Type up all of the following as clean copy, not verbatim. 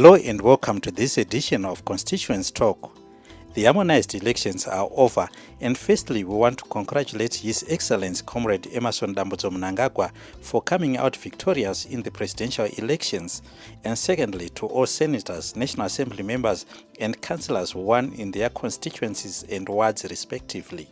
Hello and welcome to this edition of Constituents Talk. The harmonized elections are over, and firstly we want to congratulate His Excellency Comrade Emmerson Dambudzo Mnangagwa for coming out victorious in the presidential elections, and secondly to all senators, National Assembly members and councillors who won in their constituencies and wards respectively.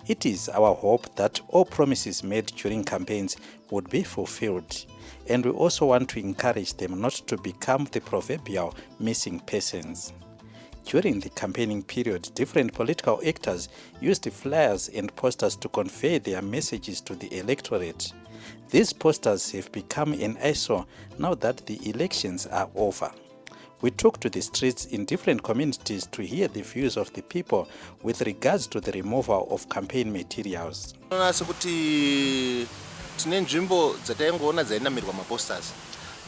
It is our hope that all promises made during campaigns would be fulfilled, and we also want to encourage them not to become the proverbial missing persons. During the campaigning period, different political actors used flyers and posters to convey their messages to the electorate. These posters have become an eyesore now that the elections are over. We took to the streets in different communities to hear the views of the people with regards to the removal of campaign materials. Tine nzvimbo dzataingoona dzainamirwa maposters.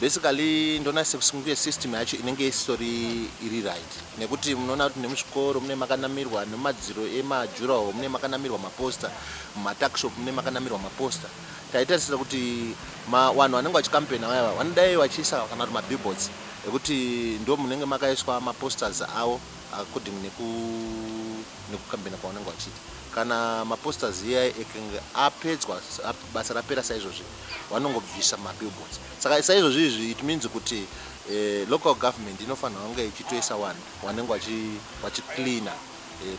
Basically ndonase kusunguye system yacho inenge isori iri right. Nekuti munoona kuti nemuzvikoro mune makanamirwa nemadziro emajuraho mune makanamirwa maposter, mumatakshop mune makanamirwa maposter. Taitarisira kuti vanhu vanenge vachikampena vaya vanodai vachiisa kana kuti mabillboards ekuti ndo munenge makaiswa maposters avo according nekukambena kwavanenge vachiita. Kana maposters iya ekange apedzwa basa rapera saizvozvi vanongobvisa mabillboards. Saka saizvozvi izvi it means kuti local government inofanira kunge ichitoisa vanhu vanenge vachicleana,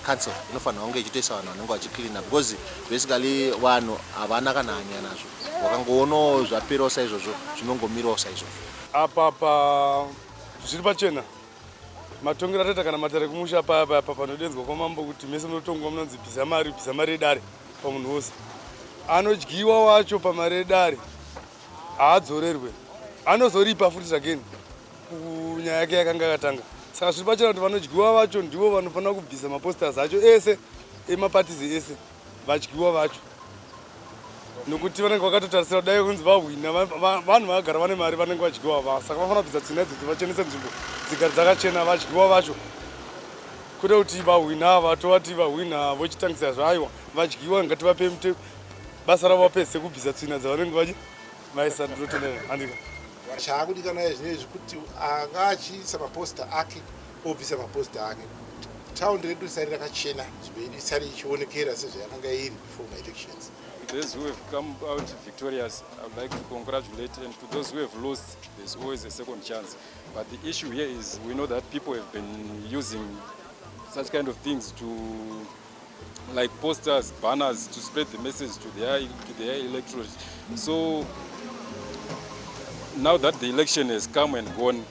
council inofanira kunge ichitoisa vanhu vanenge vachicleana because basically vanhu havana kana hanya nazvo. Vakangoonawo zvaperawo saizvozvo zvinongomirawo saizvozvo. Apa zviri pachena matongero ataita kana matare kumusha paya panodenzwa kwamambo kuti mese munotongwa munonzi bvisa mari yedare pamunhu wose. Anodyiwa wacho pamari yedare haadzorerwe, anozoripa futi again kunyaya yake yakanga yakatanga. Saka zviri pachena kuti vanodyiwa vacho ndivo vanofanira kubvisa maposters acho ese emapatizi ese vadyiwa vacho, nokuti vanenge vakatotarisira dai kunzi vahwina vanhu vakagara vane mari vanenge vadyiwa va. Saka vafanira kubvisa tsina idzodzo vachenese nzvimbo dzigara dzakachena vadyiwa vacho, kude kuti vahwina vatovati vahwina vochitangisa zvaiwa vadyiwa ngativape basa ravo pese kubvisa tsina dzavanenge vaisa ndinotenera handika. Chaakudikana zvinezvi kuti anga achiisa maposta ake obvisa maposta ake, taundi redu risari rakachena risari ichionekera sezvayakanga iri before my elections. Those who have come out victorious, I would like to congratulate, and to those who have lost, there's always a second chance. But the issue here is we know that people have been using such kind of things to, like posters, banners, to spread the message to their electorate. So now that the election has come and gone,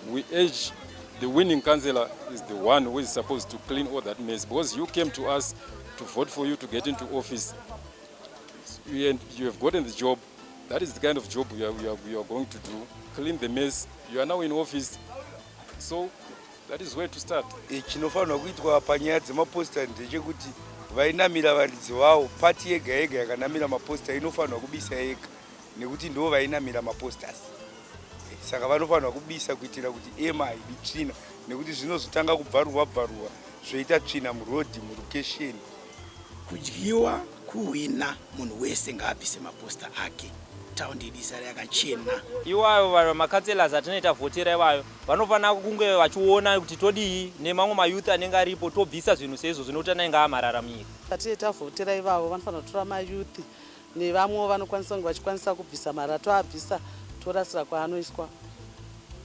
we urge the winning councillor is the one who is supposed to clean all that mess, because you came to us to vote for you to get into office. And you have gotten the job. That is the kind of job we are going to do. Clean the mess. You are now in office. So that is where to start. Chinofanirwa kuitwa panyaya dzemaposta ndechekuti vainamira vandidzi vavo pati yega yega yakanamira maposta inofanirwa kubisa yega, nekuti ndo vainamira maposters. Saka vanofanirwa kubisa kuitira kuti ema haidi tsvina, nekuti zvinozotanga kubvarurwa zvoita tsvina murodhi murokesheni. Kudyiwa kuhwina munhu wese ngaabvise maposta ake, taundi idisari yakachena. Iwayo vanhu makanselas atinoita vhotera iwayo vanofanira kunge vachiona kuti todii nemamwe mayuth anenge aripo tobvisa zvinhu seizvo zvinoti anenge amararamira. Atinoita vhotera ivavo vanofanira kutora mayuth nevamwewo vanokwanisa kunge vachikwanisa kubvisa mari toabvisa torasira kwaanoiswa.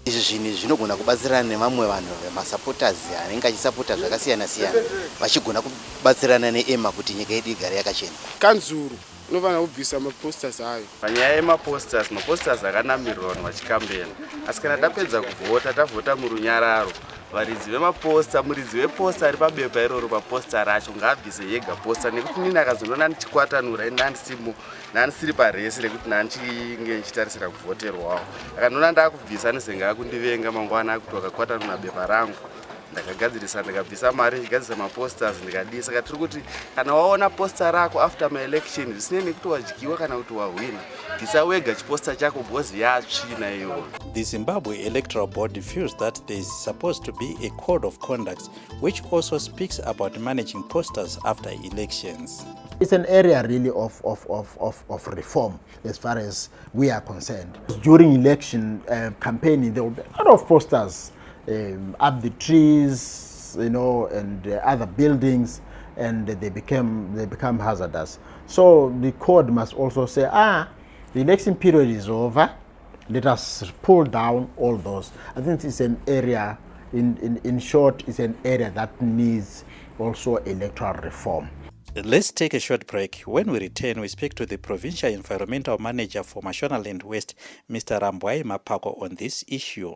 Izvi zvinhu zvinogona kubatsirana nevamwe vanhu vemasupporters anenge achisapota zvakasiyana siyana vachigona kubatsirana neEMA kuti nyika yedu igare yakachena. Kanzuru inofanira kubvisa maposters ayo. Panyaya yemaposters, maposters akanamirwa vanhu vachikambena, asi kana tapedza kuvhota tavhota murunyararo, varidzi vemaposta, muridzi weposta ari pabepa iroro paposta racho ngaabvise yega posta, nekuti nini akazoona ndichikwatanura ndandisiri paresi rekuti ndandichinge ndichitarisira kuvhoterwawo. Akanoona ndakubvisa anozenge akundivenga mangwana akuti wakakwatanura bepa rangu. Ndakagadzirisa ndikabvisa mari ndichigadzirisa maposters ndikadii. Saka tiri kuti kana waona posta rako after my election zvisinei nekuti wadyiwa kana kuti wahwina, bvisa wega chiposta chako because yatsvina iyoyo. The Zimbabwe Electoral Board feels that there is supposed to be a code of conduct which also speaks about managing posters after elections. It's an area really of reform as far as we are concerned. During election campaigning, there will be a lot of posters up the trees, you know, and other buildings, and they become hazardous. So the code must also say, the election period is over. Let us pull down all those. I think it's an area, in short, it's an area that needs also electoral reform. Let's take a short break. When we return, we speak to the Provincial Environmental Manager for Mashonaland West, Mr. Rambwai Mapako, on this issue.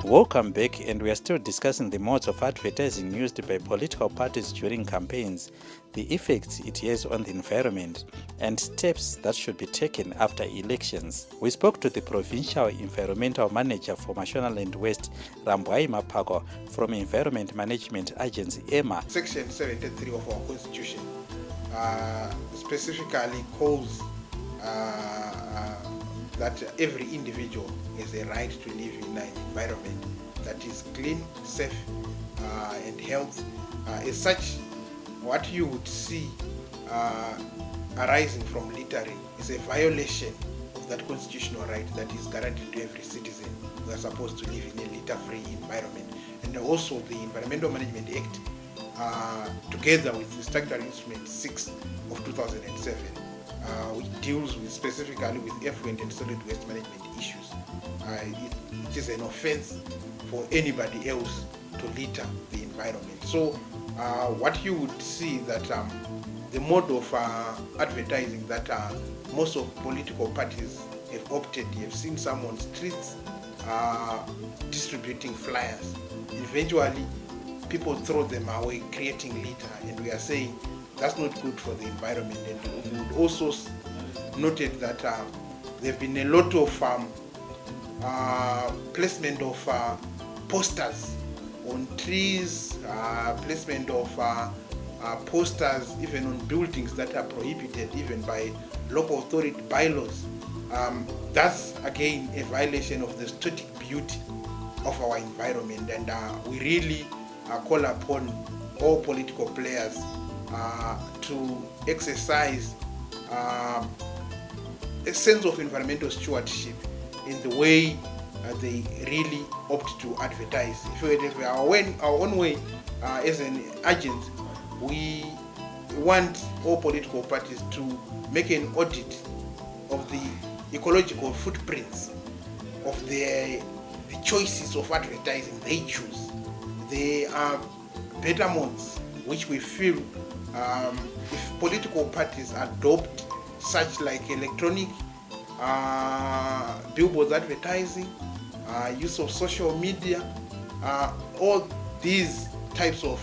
Welcome back, and we are still discussing the modes of advertising used by political parties during campaigns, the effects it has on the environment, and steps that should be taken after elections. We spoke to the Provincial Environmental Manager for Mashonaland West, Rambwai Mapako, from Environment Management Agency, EMA. Section 73 of our Constitution specifically calls that every individual has a right to live in an environment that is clean, safe, and healthy. As such, what you would see arising from littering is a violation of that constitutional right that is guaranteed to every citizen who are supposed to live in a litter-free environment. And also the Environmental Management Act, together with the Statutory Instrument 6 of 2007, which deals with specifically with effluent and solid waste management issues. It is an offense for anybody else to litter the environment. So what you would see that the mode of advertising that most of political parties have opted, you have seen some on streets distributing flyers. Eventually people throw them away, creating litter, and we are saying that's not good for the environment. And we would also noted that there have been a lot of placement of posters on trees, placement of posters even on buildings that are prohibited even by local authority bylaws. That's again a violation of the static beauty of our environment, and we really call upon all political players to exercise a sense of environmental stewardship in the way they really opt to advertise. If we have our own way as an agent, we want all political parties to make an audit of the ecological footprints of the choices of advertising they choose. There are better modes which we feel if political parties adopt, such like electronic billboards advertising, use of social media, all these types of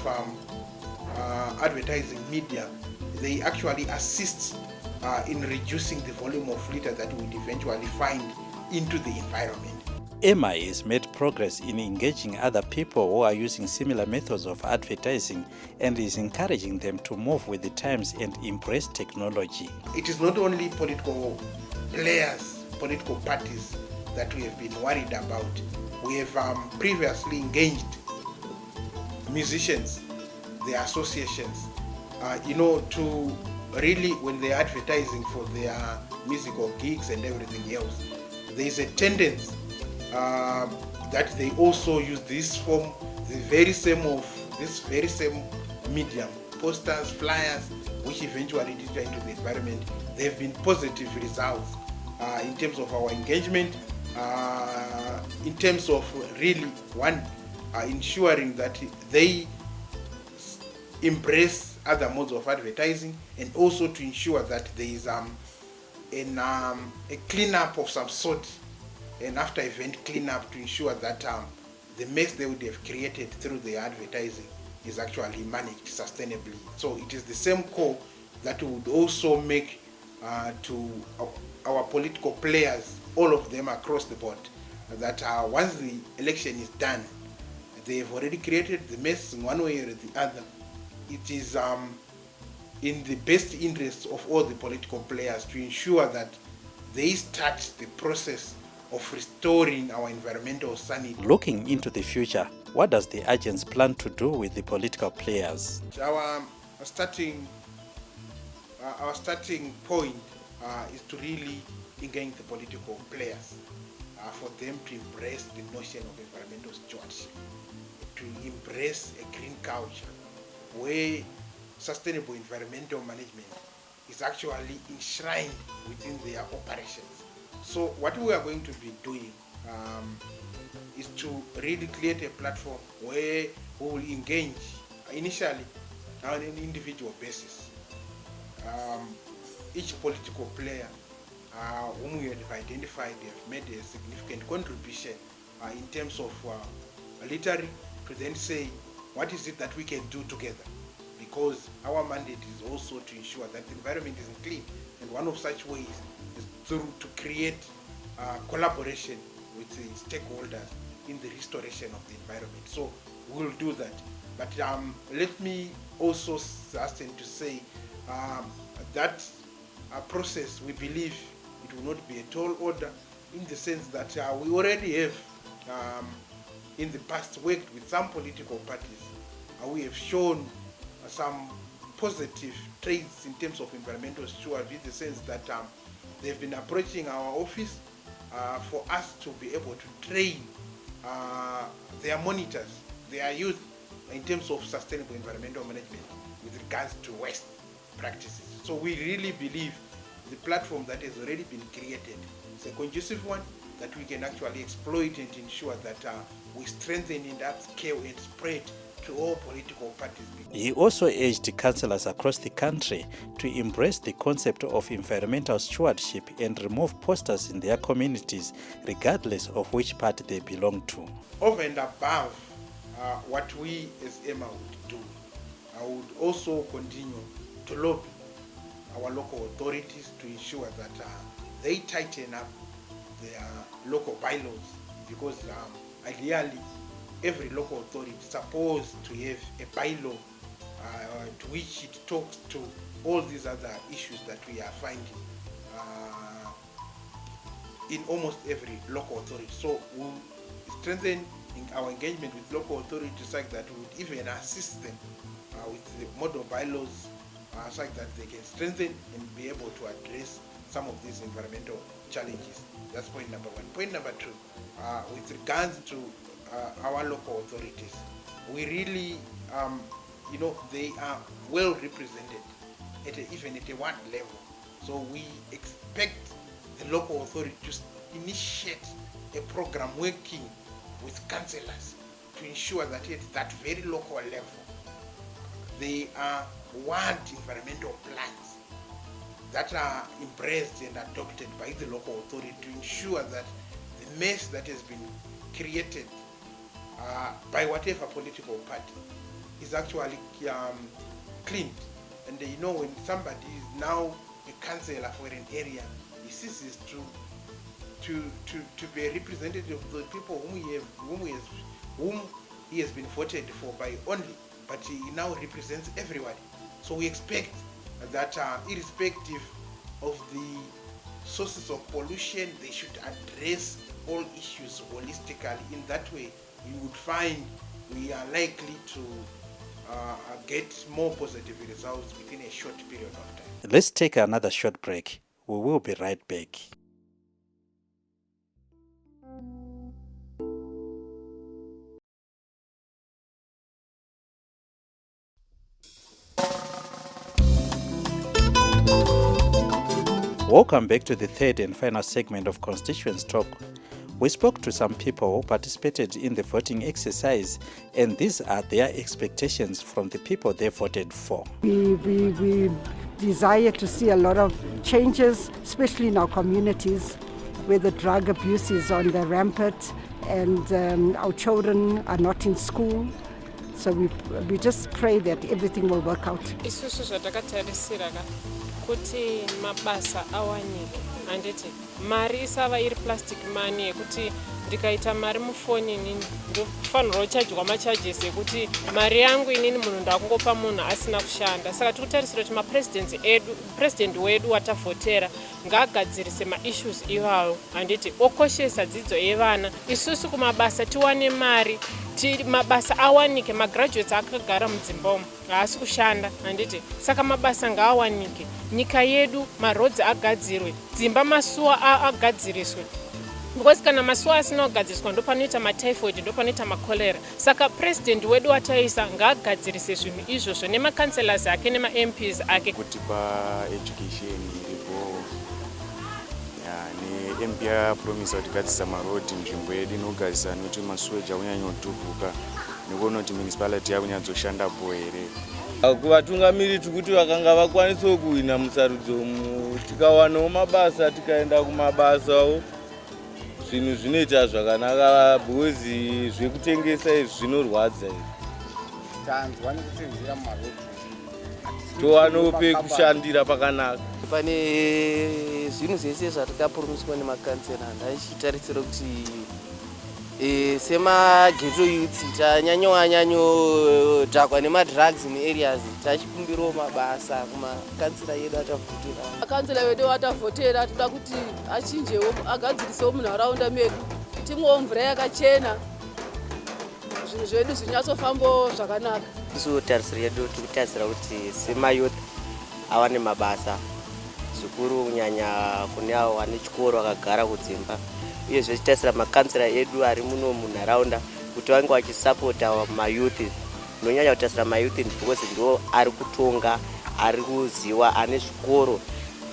advertising media, they actually assist in reducing the volume of litter that we would eventually find into the environment. EMA has made progress in engaging other people who are using similar methods of advertising and is encouraging them to move with the times and embrace technology. It is not only political players, political parties that we have been worried about. We have previously engaged musicians, their associations, to really, when they're advertising for their musical gigs and everything else, there is a tendency that they also use this form, this very same medium, posters, flyers, which eventually litter into the environment. There have been positive results in terms of our engagement, in terms of really ensuring that they embrace other modes of advertising, and also to ensure that there is a cleanup of some sort, and after event cleanup, to ensure that the mess they would have created through the advertising is actually managed sustainably. So it is the same call that we would also make to our political players, all of them across the board, that once the election is done, they have already created the mess in one way or the other. It is in the best interests of all the political players to ensure that they start the process of restoring our environmental sanity. Looking into the future, what does the agents plan to do with the political players? Our starting point is to really engage the political players for them to embrace the notion of environmental stewardship, to embrace a green culture where sustainable environmental management is actually enshrined within their operations. So what we are going to be doing is to really create a platform where we will engage initially on an individual basis. Each political player whom we have identified have made a significant contribution in terms of literally to then say what is it that we can do together, because our mandate is also to ensure that the environment is clean, and one of such ways is to create collaboration with the stakeholders in the restoration of the environment. So we'll do that. But let me also hasten to say that process, we believe it will not be a tall order, in the sense that we already have in the past worked with some political parties. We have shown some positive traits in terms of environmental stewardship, in the sense that they've been approaching our office for us to be able to train their monitors, their youth, in terms of sustainable environmental management with regards to waste practices. So we really believe the platform that has already been created is a conducive one that we can actually exploit and ensure that we strengthen and upscale and spread to all political parties. He also urged councillors across the country to embrace the concept of environmental stewardship and remove posters in their communities, regardless of which party they belong to. Over and above what we as EMA would do, I would also continue to lobby our local authorities to ensure that they tighten up their local bylaws, because ideally every local authority is supposed to have a bylaw to which it talks to all these other issues that we are finding in almost every local authority. So we'll strengthen our engagement with local authorities such that we would even assist them with the model bylaws such that they can strengthen and be able to address some of these environmental challenges. That's point number one. Point number two, with regards to our local authorities, we really, they are well represented even at a one level. So we expect the local authority to initiate a program working with councillors to ensure that at that very local level, they want environmental plans that are embraced and adopted by the local authority to ensure that the mess that has been created by whatever political party is actually cleaned. And when somebody is now a councillor for an area, he ceases to be a representative of the people whom he has been voted for by only, but he now represents everybody. So we expect that irrespective of the sources of pollution, they should address all issues holistically. In that way, you would find we are likely to get more positive results within a short period of time. Let's take another short break. We will be right back. Welcome back to the third and final segment of Constituents Talk. We spoke to some people who participated in the voting exercise, and these are their expectations from the people they voted for. We desire to see a lot of changes, especially in our communities where the drug abuse is on the rampant and our children are not in school. So we just pray that everything will work out. Kuti mabasa awanike anditi mari isava iri plastic money yekuti ndikaita mari mufoni inini ndofanirwa kuchajwa machages ekuti mari yangu inini munhu ndakungopa munhu asina kushanda. Saka tikutarisira kuti president wedu watavhotera ngaagadzirise maissues iwayo, handiti okoshesa dzidzo yevana. Isusu kumabasa tiwane mari, mabasa awanike. Magraduates akagara mudzimba umu haasi kushanda, handiti saka mabasa ngaawanike. Nyika yedu marodzi agadzirwe, dzimba masuwa agadziriswe, because kana masuwa asina kugadziriswa ndopanoita matyphoid, ndopanoita makolera. Saka president wedu wataisa ngaagadzirise zvinhu izvozvo nemakanselas ake nemaMPs ake. Kuti pa-education iripo ne-MP yapromisa kuti gadzisa marodhi nzvimbo yedu inogadzisa nekuti masuweji akunyanyodhubhuka nekuona kuti municipality yakunyatsoshanda here. Kuvatungamiriri tikuti vakanga vakwanisawo kuhwina musarudzo umu, tikawanawo mabasa tikaenda kumabasawo zvinhu zvinoita zvakanaka, bhozi zvekutengesa izvi zvinorwadza izvi. Tanzwa nekutenzera mumarodhi towanawo pekushandira pakanaka. Pane zvinhu zvese zvatakapurumiswa nemakansera, ndaichitarisira kuti semageto youth tanyanyodhakwa nemadrugs muareas, tachikumbirawo mabasa kumakansera yedu atavhotera. Kansera wedu atavhotera toda kuti achinjewo, agadzirisewo munharaunda medu, timwewo mvura yakachena, zvinhu zvedu zvinyatsofambawo zvakanaka. Isu tarisiro yedu tikutarisira kuti semayouth awane mabasa, zvikuru kunyanya kune avo vane chikoro vakagara kudzimba. Uyezve tichitarisira makansera edu ari muno munharaunda kuti vange vachisapota mayouth. Nonyanya kutarisira mayouth because ndo ari kutonga, ari kuziva, ane zvikoro.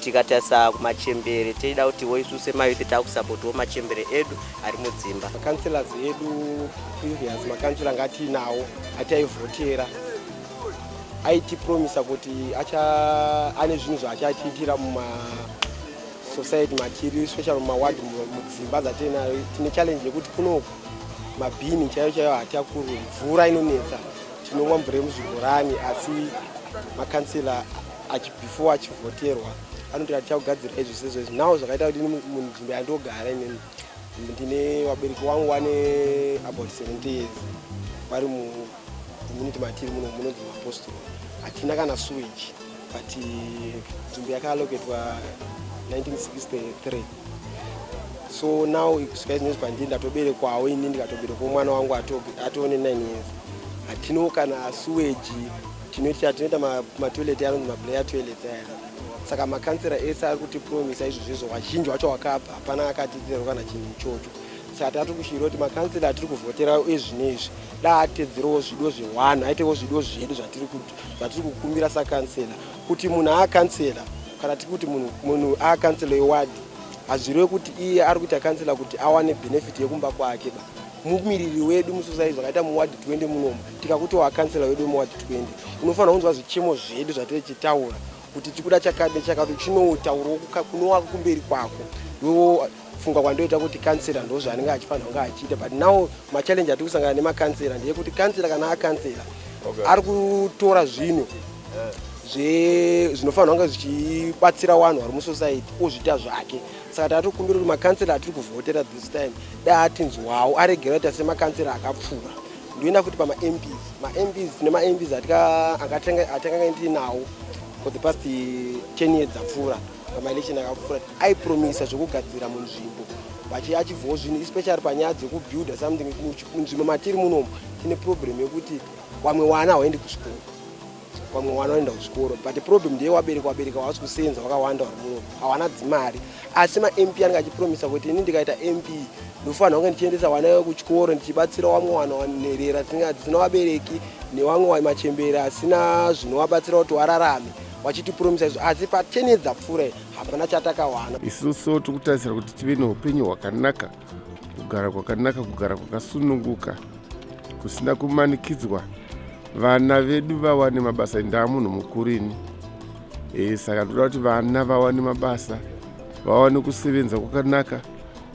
Tikatarisa kumachembere teida kuti isu semayouth takusapotawo machembere edu ari mudzimba. Makanselas edu previous makansela ngatinawo ataivhotera aitipromisa kuti ane zvinhu zvaachatiitira mumasociety matiri, especially mumaward mudzimba dzatinayo. Tine challenge yekuti kunoku mabhini chaiyo hatakuru, mvura inonetsa, tinomwa mvura yemuzvibhorani. Asi makansela before achivhoterwa anoti tichakugadzira izvi sezvo nawo zvakaita kuti munzvimbo yandogara inini ndine vabereki wangu wane about 70 years vari mucommunity matiri muno munonzi Apostol. Hatina kana sewage, but nzvimbo yakaloketwa 1963. So now zvikaizinezvi pandii ndatoberekwawo ini ndikatoberekwawo mwana wangu atone 9 years. Hatino kana sewage, tinoita matoilet anonzi mablair toilet aya. Saka makansera ese ari kutipromisa izvozvo, vazhinji vacho vakabva, hapana akatitero kana chinhu ichocho. Saka tati kushirira kuti makansera atiri kuvhotera ezvinezvi daatedzerawo zvido zve1, aitewo zvido zvedu zvatiri kukumbira sakansera kuti munhu akansera, kana tiri kuti munhu akansera yeward, hazvirevi kuti iye ari kuita kansera kuti awane benefit yekumba kwake. Mumiriri wedu musociety zvakaita muward 20 munomu, tikakuti wakansera wedu muward 20 unofanira kunzwa zvichemo zvedu zvatiri tichitaura kuti tikuda chakadi chakati chinotaurwa kunowa kumberi kwako. Iwo funga kwandoita kuti kansera ndo zvaanenge achifanira kunge achiita, but now machallenge atiri kusangana nemakansera ndeyekuti kansera kana akansera ari kutora zvinhu zvinofanira kunge zvichibatsira vanhu vari musociety ozviita zvake. Saka tari kukumbira kuti makansera atiri kuvhotera this time daatinzwawo aregera kuita semakansera akapfuura. Ndoenda futi pama-MPs nema-MPs atakanga ndinawo for the past 10 years dzapfuura, pama-election akapfuura, aipromisa zvokugadzira munzvimbo achivhuwa zvinhu, especially panyaya dzekubuilda something munzvimbo matiri munomu. Tine problem yekuti vamwe vana havaendi kuchikoro, vamwe vana vanoenda kuchikoro, but problem ndeye vabereka havasi kusenza vakawanda vari munomu, havana dzimari. Asi ma-MP anenge achipromisa kuti ini ndikaita MP ndofanira kunge ndichiendesa vana vedu kuchikoro, ndichibatsira vamwe vana vanerera dzisina vabereki nevamwe machembere asina zvinovabatsira kuti vararame, vachitipromisa izvo. Asi pa10 years dzapfuura hapana chatakawana. Isusu tikutarisira kuti tive neupenyu hwakanaka, kugara kwakanaka, kugara kwakasununguka, kusina kumanikidzwa. Vana vedu vawane mabasa, ndamunhu mukuru ini. Saka toda kuti vana vawane mabasa, vawane kusevenza kwakanaka,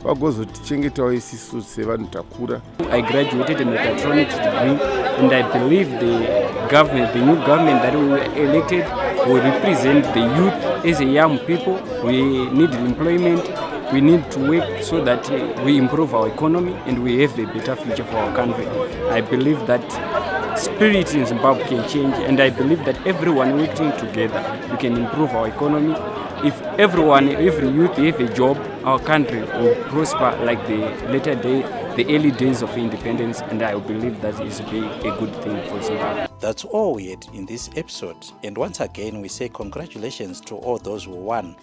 vagozotichengetawo isisu sevanhu takura. I graduated a mechatronics degree, and I believe the new government that we elected will represent the youth as a young people. We need employment, We need to work so that we improve our economy and we have a better future for our country. I believe that spirit in Zimbabwe can change, and I believe that everyone working together, we can improve our economy. If every youth have a job, our country will prosper like the early days of independence, and I believe that is a good thing for Zimbabwe. That's all we had in this episode, and once again we say congratulations to all those who won.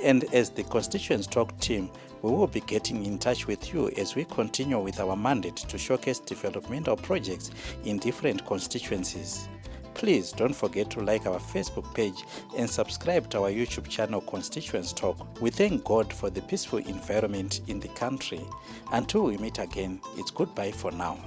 And as the Constituents Talk team, we will be getting in touch with you as we continue with our mandate to showcase developmental projects in different constituencies. Please don't forget to like our Facebook page and subscribe to our YouTube channel Constituents Talk. We thank God for the peaceful environment in the country. Until we meet again, it's goodbye for now.